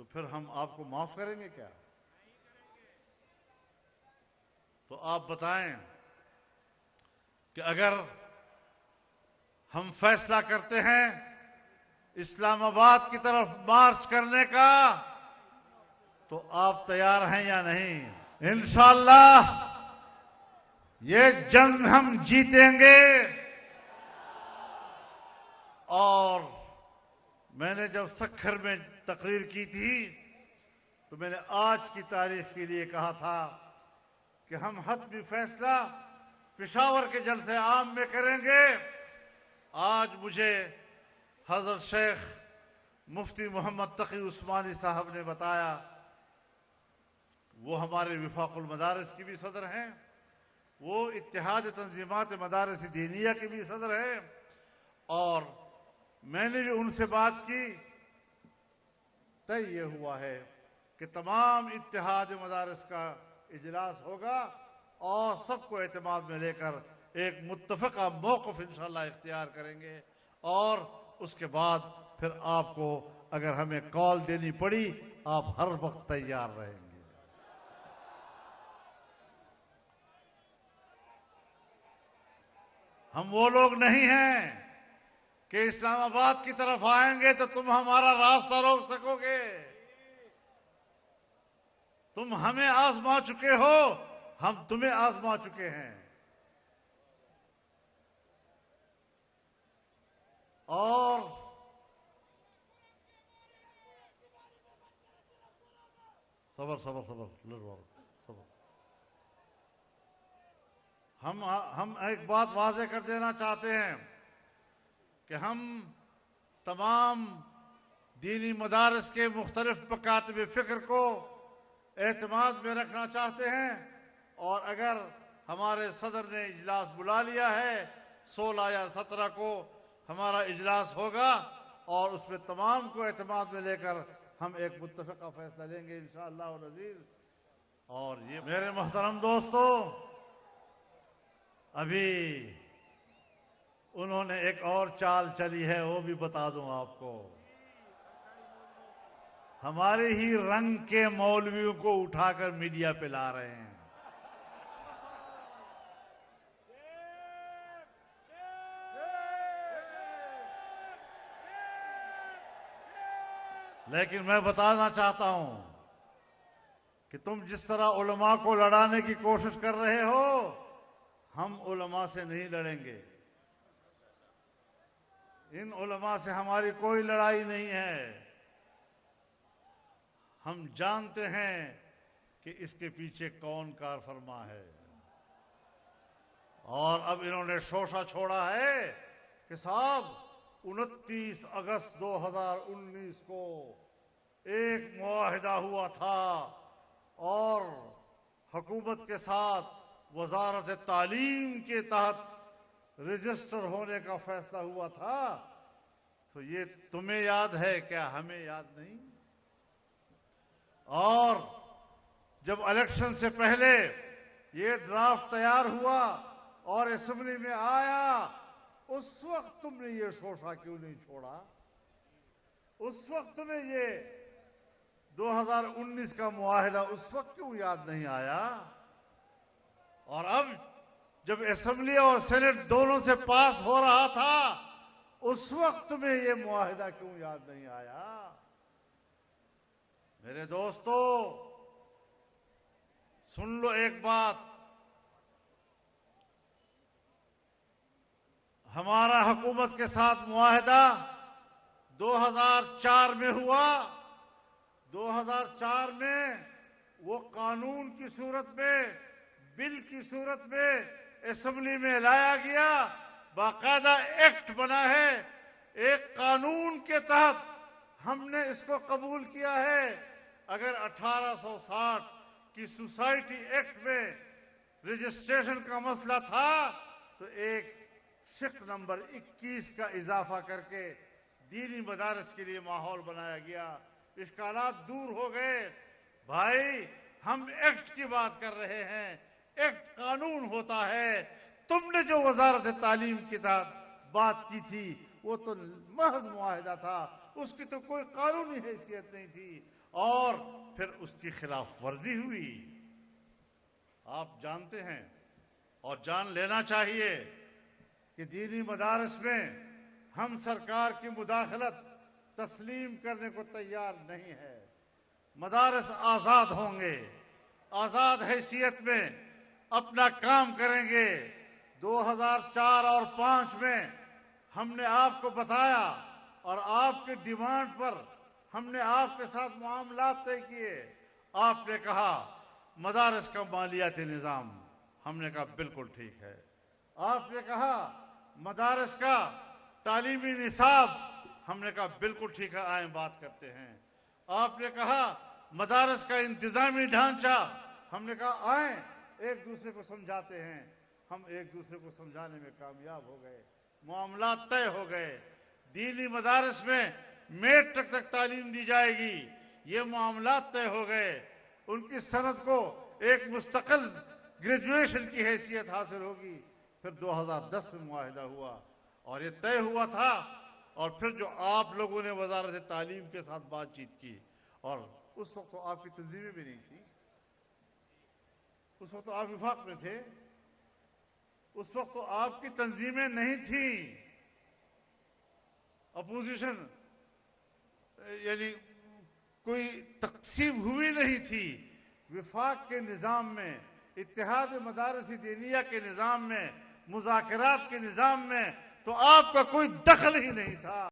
तो फिर हम आपको माफ करेंगे क्या? तो आप बताएं कि अगर हम फैसला करते हैं इस्लामाबाद की तरफ मार्च करने का, तो आप तैयार हैं या नहीं? इंशाअल्लाह ये जंग हम जीतेंगे। और मैंने जब सक्खर में तकरीर की थी तो मैंने आज की तारीख के लिए कहा था कि हम हतमी फैसला पेशावर के जलसे आम में करेंगे। आज मुझे हजरत शेख मुफ्ती मोहम्मद तकी उस्मानी साहब ने बताया, वो हमारे विफाकुल मदारिस की भी सदर हैं, वो इत्तेहाद तंजीमात मदारिस दीनिया की भी सदर है, और मैंने भी उनसे बात की। तय ये हुआ है कि तमाम इत्तेहाद मदारिस का इजलास होगा और सबको एतमाद में लेकर एक मुत्तफ़क़ा मौक़िफ़ इंशाअल्लाह इख्तियार करेंगे। और उसके बाद फिर आपको अगर हमें कॉल देनी पड़ी, आप हर वक्त तैयार रहेंगे। हम वो लोग नहीं हैं कि इस्लामाबाद की तरफ आएंगे तो तुम हमारा रास्ता रोक सकोगे। तुम हमें आजमा चुके हो, हम तुम्हें आजमा चुके हैं। और सबर सबर सबर सबर। हम एक बात वाज़ेह कर देना चाहते हैं कि हम तमाम दीनी मदारिस के मुख्तलिफ मकातब फ़िक्र को एतमाद में रखना चाहते हैं। और अगर हमारे सदर ने इजलास बुला लिया है, 16 या 17 को हमारा इजलास होगा और उसमें तमाम को एतमाद में लेकर हम एक मुत्तफ़क़ा फैसला लेंगे इंशाअल्लाह अज़ीज़। और ये मेरे मोहतरम दोस्तों, अभी उन्होंने एक और चाल चली है, वो भी बता दूं आपको। हमारे ही रंग के मौलवियों को उठाकर मीडिया पे ला रहे हैं। लेकिन मैं बताना चाहता हूं कि तुम जिस तरह उलमा को लड़ाने की कोशिश कर रहे हो, हम उलमा से नहीं लड़ेंगे। इन उलमा से हमारी कोई लड़ाई नहीं है। हम जानते हैं कि इसके पीछे कौन कार फरमा है। और अब इन्होंने शोषा छोड़ा है कि साहब 29 अगस्त 2019 को एक मुआहिदा हुआ था और हुकूमत के साथ वजारत तालीम के तहत रजिस्टर होने का फैसला हुआ था। तो ये तुम्हें याद है क्या? हमें याद नहीं। और जब इलेक्शन से पहले ये ड्राफ्ट तैयार हुआ और असेंबली में आया, उस वक्त तुमने ये शोषा क्यों नहीं छोड़ा? उस वक्त तुम्हें ये 2019 का मुआहिदा उस वक्त क्यों याद नहीं आया? और अब जब असेंबली और सेनेट दोनों से पास हो रहा था, उस वक्त तुम्हें ये मुआहिदा क्यों याद नहीं आया? मेरे दोस्तों, सुन लो एक बात। हमारा हुकूमत के साथ मुआहिदा 2004 में हुआ। 2004 में वो कानून की सूरत में, बिल की सूरत में असेंबली में लाया गया। बाकायदा एक्ट बना है। एक कानून के तहत हमने इसको कबूल किया है। अगर 1860 की सोसाइटी एक्ट में रजिस्ट्रेशन का मसला था तो एक शिक नंबर 21 का इजाफा करके दीनी मदारस के लिए माहौल बनाया गया। इश्कालात दूर हो गए। भाई, हम एक्ट की बात कर रहे हैं। एक्ट कानून होता है। तुमने जो वजारत तालीम की बात की थी वो तो महज मुआहिदा था, उसकी तो कोई कानूनी हैसियत नहीं थी। और फिर उसकी खिलाफ वर्जी हुई। आप जानते हैं और जान लेना चाहिए कि दीनी मदारस में हम सरकार की मुदाखलत तस्लीम करने को तैयार नहीं है। मदारस आज़ाद होंगे, आज़ाद हैसियत में अपना काम करेंगे। 2004 और 5 में हमने आपको बताया और आपके डिमांड पर हमने आपके साथ मामलात तय किए। आपने कहा मदारस का मालियाती निज़ाम, हमने कहा बिल्कुल ठीक है। आपने कहा मदारस का तालीमी निसाब, हमने कहा बिल्कुल ठीक है, आए बात करते हैं। आपने कहा मदारस का इंतजामी ढांचा, हमने कहा आए एक दूसरे को समझाते हैं। हम एक दूसरे को समझाने में कामयाब हो गए, मामला तय हो गए। दीनी मदारस में मैट्रिक तक तालीम दी जाएगी, ये मामला तय हो गए। उनकी सनद को एक मुस्तकिल ग्रेजुएशन की हैसियत हासिल होगी। फिर 2010 में मुआहिदा हुआ और ये तय हुआ था। और फिर जो आप लोगों ने वजारत तालीम के साथ बातचीत की, और उस वक्त तो आपकी तंजीमें भी नहीं थी, उस वक्त तो आप विफाक में थे, उस वक्त तो आपकी तंजीमें नहीं थी, अपोजिशन यानी कोई तकसीम हुई नहीं थी। विफाक के निज़ाम में, इत्तेहाद मदारस दीनिया के निज़ाम में, मुज़ाकरात के निज़ाम में तो आपका कोई दखल ही नहीं था।